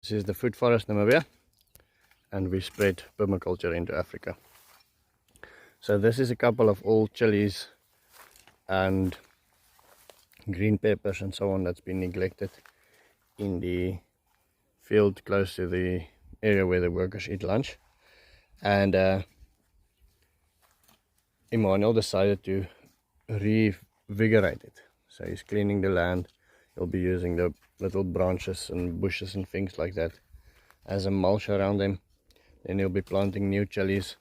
This is the food forest Namibia, and we spread permaculture into Africa. So this is a couple of old chilies and green peppers and so on that's been neglected in the field close to the area where the workers eat lunch. And Immo decided to revigorate it. So he's cleaning the land. He'll be using the little branches and bushes and things like that as a mulch around them. Then he'll be planting new chilies.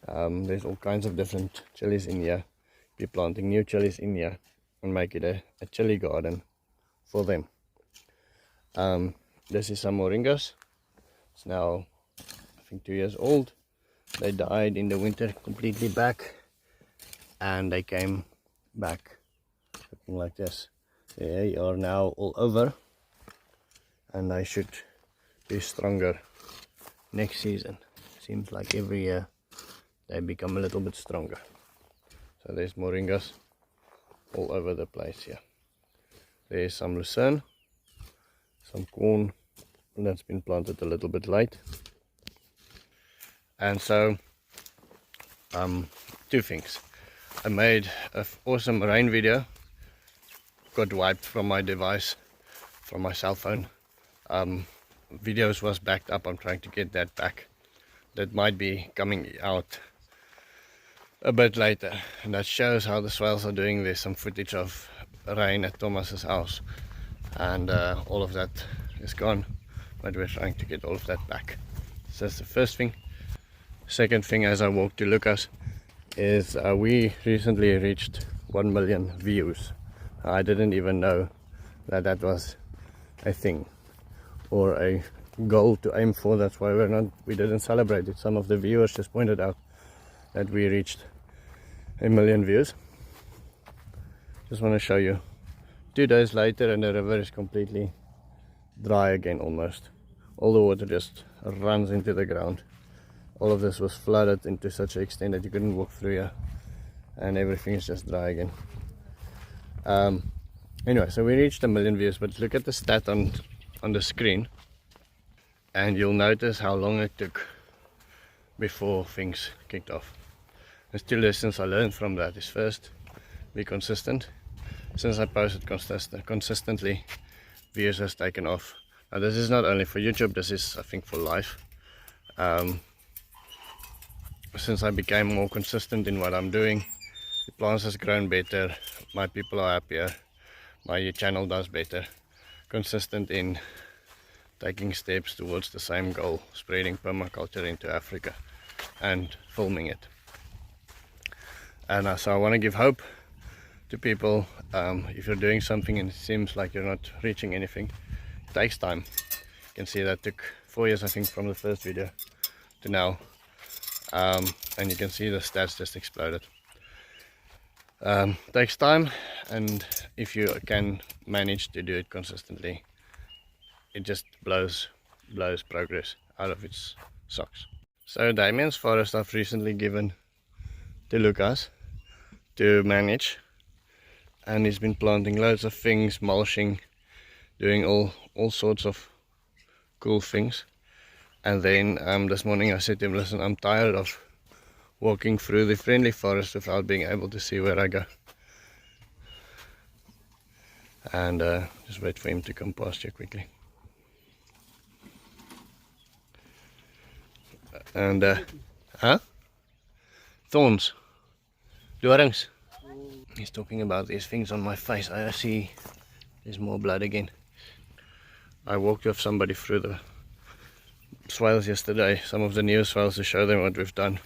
There's all kinds of different chilies in here. Be planting new chilies in here and make it a chili garden for them. This is some moringas. It's now I think 2 years old. They died in the winter completely back, and they came back looking like this. They are now all over, and they should be stronger next season. Seems like every year they become a little bit stronger. So there's moringas all over the place here. There's some lucerne, some corn, and that's been planted a little bit late. And so two things. I made an awesome rain video, got wiped from my device, from my cell phone. Videos was backed up. I'm trying to get that back. That might be coming out a bit later, and that shows how the swales are doing. There's some footage of rain at Thomas's house, and all of that is gone, but we're trying to get all of that back. So that's the first thing. Second thing, as I walk to Lucas, is we recently reached 1 million views. I didn't even know that that was a thing or a goal to aim for. That's why we didn't celebrate it. Some of the viewers just pointed out that we reached 1 million views. Just want to show you 2 days later, and the river is completely dry again almost. All the water just runs into the ground. All of this was flooded into such an extent that you couldn't walk through here, and everything is just dry again. Anyway, so we reached 1 million views, but look at the stat on the screen, and you'll notice how long it took before things kicked off. There's 2 lessons I learned from that. Is first, be consistent. Since I posted consistently, views has taken off. Now this is not only for YouTube, this is I think for life. Since I became more consistent in what I'm doing, the plants has grown better, my people are happier, my channel does better. Consistent in taking steps towards the same goal, spreading permaculture into Africa and filming it. And so I want to give hope to people. If you're doing something and it seems like you're not reaching anything, it takes time. You can see that took 4 years, I think, from the first video to now. And you can see the stats just exploded. Takes time, and if you can manage to do it consistently, it just blows progress out of its socks. So Damien's forest I've recently given to Lucas to manage, and he's been planting loads of things, mulching, doing all sorts of cool things. And then this morning I said to him, listen, I'm tired of walking through the friendly forest without being able to see where I go. And just wait for him to come past here quickly. And thorns, dorings. He's talking about these things on my face. I see there's more blood again. I walked with somebody through the swales yesterday, some of the new swales, to show them what we've done,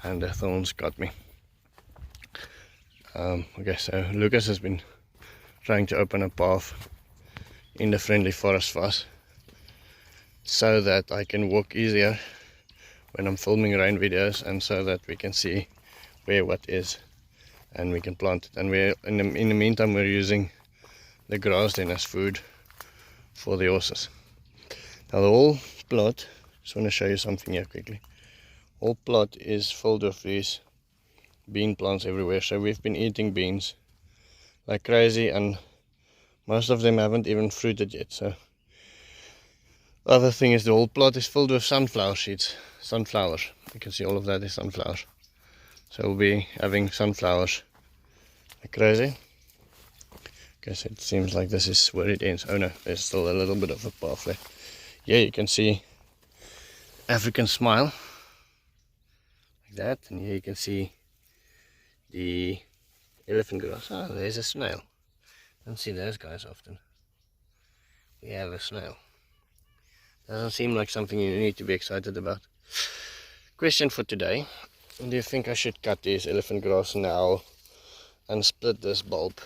and the thorns got me. Okay, so Lucas has been trying to open a path in the friendly forest for us, so that I can walk easier when I'm filming rain videos, and so that we can see where what is and we can plant it. And we're in the meantime we're using the grass then as food for the horses. Now the whole plot, just want to show you something here quickly. Whole plot is filled with these bean plants everywhere. So we've been eating beans like crazy, and most of them haven't even fruited yet. So Other thing is the whole plot is filled with sunflower seeds. Sunflowers. You can see all of that is sunflowers. So we'll be having sunflowers like crazy. Okay, so it seems like this is where it ends. Oh no, there's still a little bit of a path there. Yeah, you can see African smile. Like that. And here you can see the elephant grass. Oh, there's a snail. Don't see those guys often. We have a snail. Doesn't seem like something you need to be excited about. Question for today. Do you think I should cut this elephant grass now and split this bulb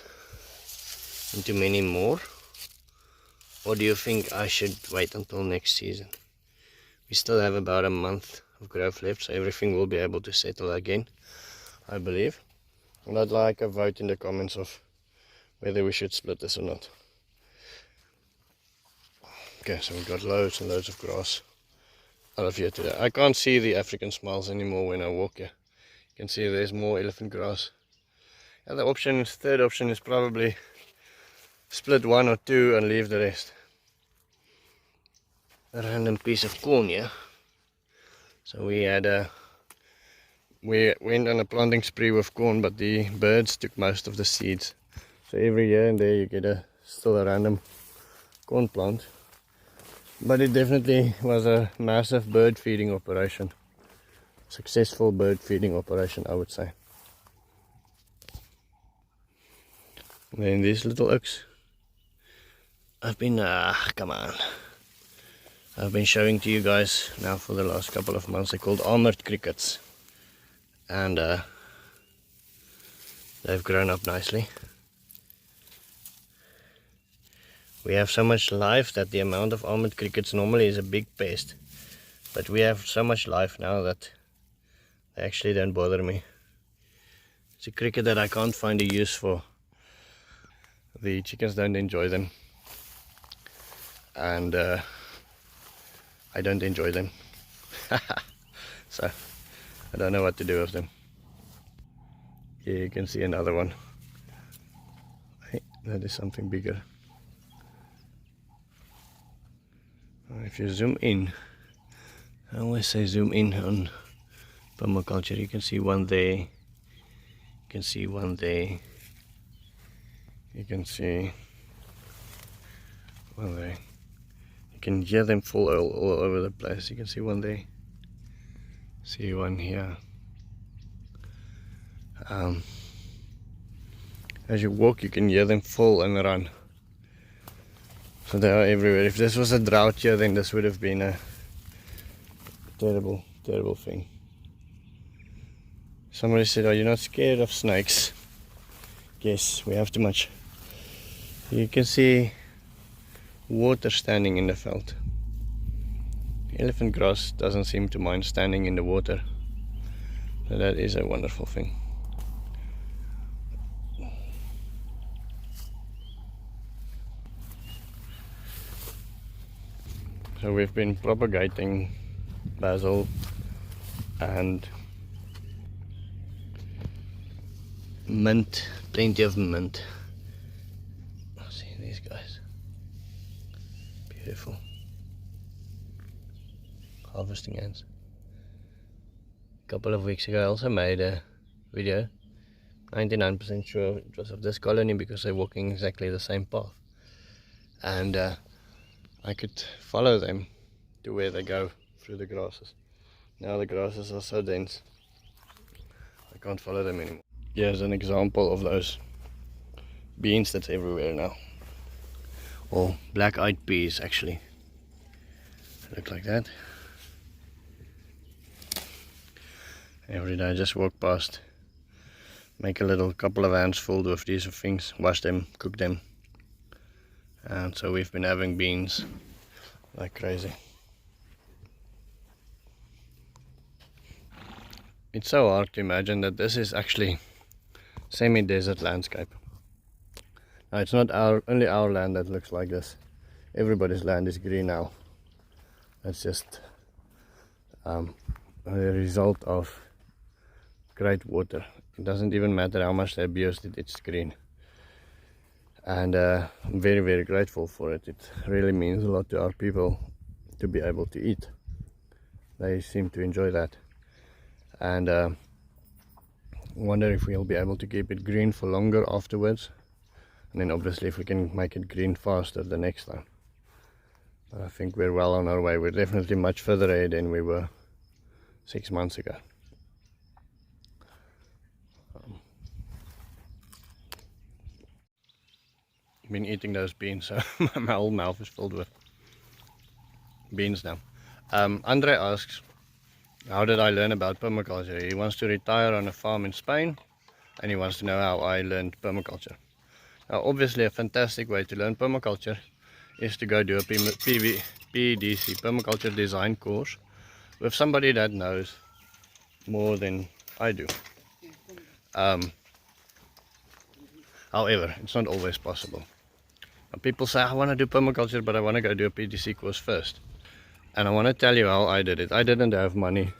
into many more? Or do you think I should wait until next season? We still have about a month of growth left, so everything will be able to settle again, I believe. And I'd like a vote in the comments of whether we should split this or not. Okay, so we've got loads and loads of grass out of here today. I can't see the African smiles anymore when I walk here. You can see there's more elephant grass. And the third option is probably split one or two and leave the rest. A random piece of corn here. So we went on a planting spree with corn, but the birds took most of the seeds. So every year and there you get still a random corn plant. But it definitely was a massive bird feeding operation. Successful bird feeding operation, I would say. And then these little oaks. I've been showing to you guys now for the last couple of months. They're called armored crickets. And they've grown up nicely. We have so much life that the amount of armored crickets normally is a big pest. But we have so much life now that they actually don't bother me. It's a cricket that I can't find a use for. The chickens don't enjoy them. And I don't enjoy them. So I don't know what to do with them. Here you can see another one. Hey, that is something bigger. If you zoom in, I always say zoom in on permaculture. You can see one there. You can see one there. You can see one there. You can hear them fall all over the place. You can see one there. See one here. As you walk, you can hear them fall and run. So they are everywhere. If this was a drought here, then this would have been a terrible, terrible thing. Somebody said, "Are you not scared of snakes?" Yes, we have too much. You can see water standing in the veld. Elephant grass doesn't seem to mind standing in the water. So that is a wonderful thing. So we've been propagating basil and mint, plenty of mint. See these guys, beautiful. Harvesting ants. A couple of weeks ago I also made a video, 99% sure it was of this colony because they're walking exactly the same path. And I could follow them to where they go through the grasses. Now the grasses are so dense, I can't follow them anymore. Here's an example of those beans that's everywhere now. Or black-eyed peas actually. They look like that. Every day I just walk past, make a little couple of hands full with these things, wash them, cook them. And so we've been having beans like crazy. It's so hard to imagine that this is actually semi-desert landscape. Now it's not only our land that looks like this. Everybody's land is green now. That's just a result of great water. It doesn't even matter how much they abused it, it's green. And I'm very, very grateful for it. It really means a lot to our people to be able to eat. They seem to enjoy that, and wonder if we'll be able to keep it green for longer afterwards, and then obviously if we can make it green faster the next time. But I think we're well on our way. We're definitely much further ahead than we were 6 months ago. I've been eating those beans, so my whole mouth is filled with beans now. Andre asks, how did I learn about permaculture? He wants to retire on a farm in Spain, and he wants to know how I learned permaculture. Now, obviously a fantastic way to learn permaculture is to go do a PDC, permaculture design course, with somebody that knows more than I do. However, it's not always possible. People say, I want to do permaculture, but I want to go do a PDC course first. And I want to tell you how I did it. I didn't have money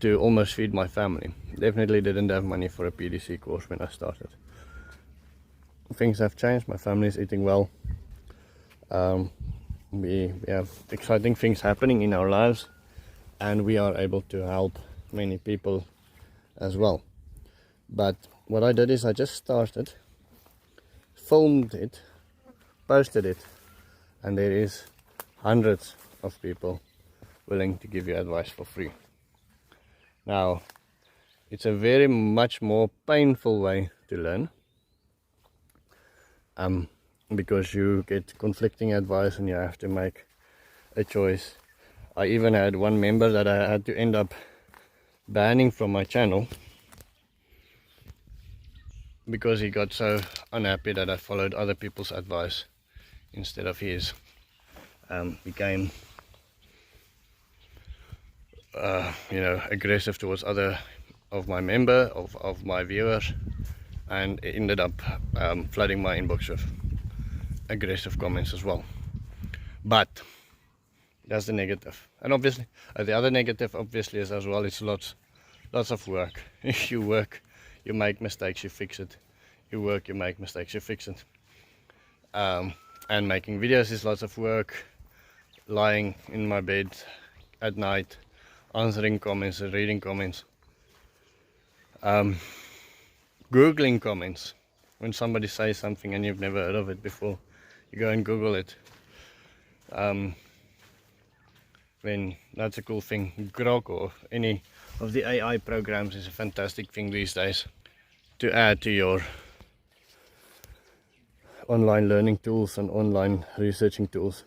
to almost feed my family. Definitely didn't have money for a PDC course when I started. Things have changed. My family is eating well. We have exciting things happening in our lives, and we are able to help many people as well. But what I did is I just started, filmed it, posted it, and there is hundreds of people willing to give you advice for free. Now, it's a very much more painful way to learn, because you get conflicting advice and you have to make a choice. I even had one member that I had to end up banning from my channel because he got so unhappy that I followed other people's advice instead of his. Became aggressive towards other of my of my viewers, and it ended up flooding my inbox with aggressive comments as well. But that's the negative. And obviously the other negative obviously is as well, it's lots of work. You work, you make mistakes, you fix it. You work, you make mistakes, you fix it. And making videos is lots of work. Lying in my bed at night, answering comments and reading comments. Googling comments. When somebody says something and you've never heard of it before, you go and Google it. Then that's a cool thing. Grok or any of the AI programs is a fantastic thing these days to add to your online learning tools and online researching tools.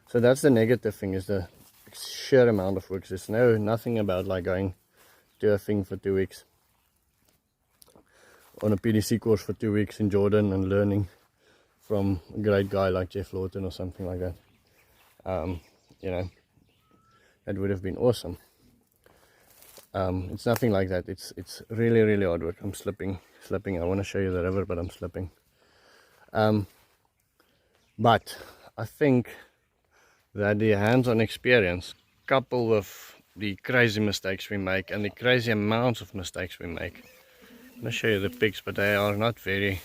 So that's the negative thing, is the sheer amount of work. There's nothing about like going to a thing for 2 weeks, on a PDC course for 2 weeks in Jordan and learning from a great guy like Jeff Lawton or something like that. That would have been awesome. It's nothing like that. It's really, really hard work. I'm slipping. I want to show you the river, but I'm slipping. But I think that the hands-on experience, coupled with the crazy mistakes we make and the crazy amounts of mistakes we make. I'm going to show you the pics, but they are not very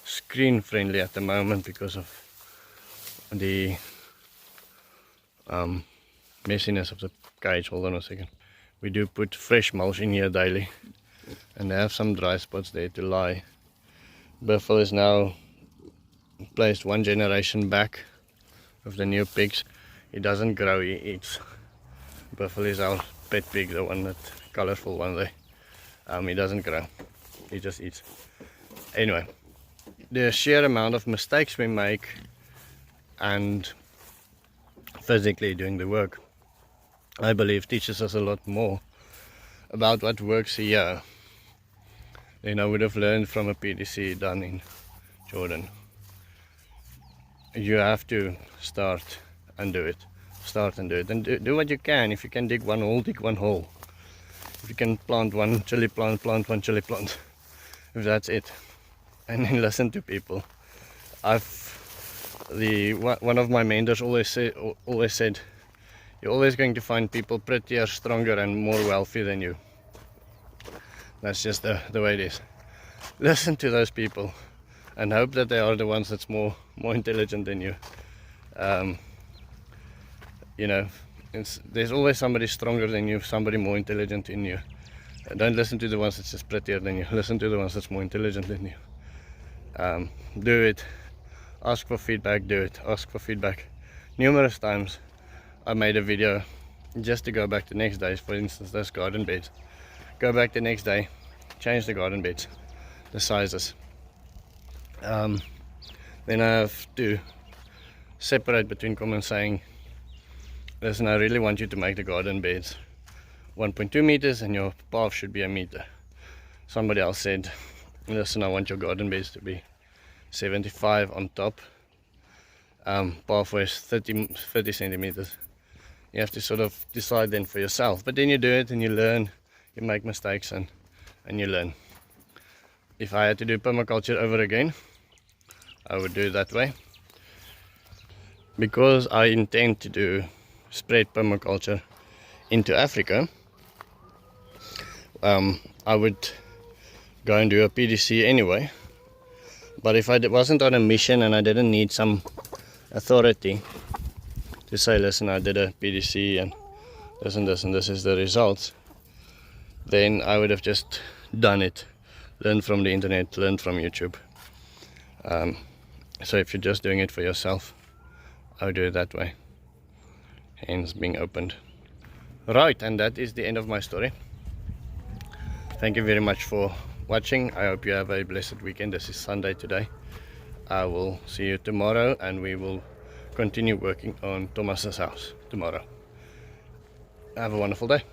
screen friendly at the moment because of the messiness of the cage. Hold on a second. We do put fresh mulch in here daily, and they have some dry spots there to lie. Buffalo is now placed 1 generation back of the new pigs. He doesn't grow, he eats. Buffalo is our pet pig, the one, that colorful one there. He doesn't grow, he just eats. Anyway, the sheer amount of mistakes we make and physically doing the work, I believe, teaches us a lot more about what works here than I would have learned from a PDC done in Jordan. You have to start and do it. And do what you can. If you can dig 1 hole, dig 1 hole. If you can plant 1 chili plant, plant 1 chili plant. If that's it. And then listen to people. One of my mentors always said, you're always going to find people prettier, stronger and more wealthy than you. That's just the way it is. Listen to those people and hope that they are the ones that's more intelligent than you. you know, there's always somebody stronger than you, somebody more intelligent than you. Don't listen to the ones that's just prettier than you. Listen to the ones that's more intelligent than you. Do it. Ask for feedback. Do it. Ask for feedback. Numerous times I made a video just to go back the next day. For instance, those garden beds. Go back the next day, change the garden beds, the sizes. Then I have to separate between comments saying, listen, I really want you to make the garden beds 1.2 meters and your path should be a meter. Somebody else said, listen, I want your garden beds to be 75 on top. Pathway is 30 centimeters. You have to sort of decide then for yourself. But then you do it and you learn, you make mistakes and you learn. If I had to do permaculture over again, I would do it that way. Because I intend to do spread permaculture into Africa, I would go and do a PDC anyway. But if I wasn't on a mission and I didn't need some authority to say, listen, I did a PDC and this is the results, then I would have just done it, learned from the internet, learned from YouTube. So if you're just doing it for yourself, I would do it that way. Hence being opened. Right, and that is the end of my story. Thank you very much for watching. I hope you have a blessed weekend. This is Sunday today. I will see you tomorrow and we will continue working on Thomas's house tomorrow. Have a wonderful day.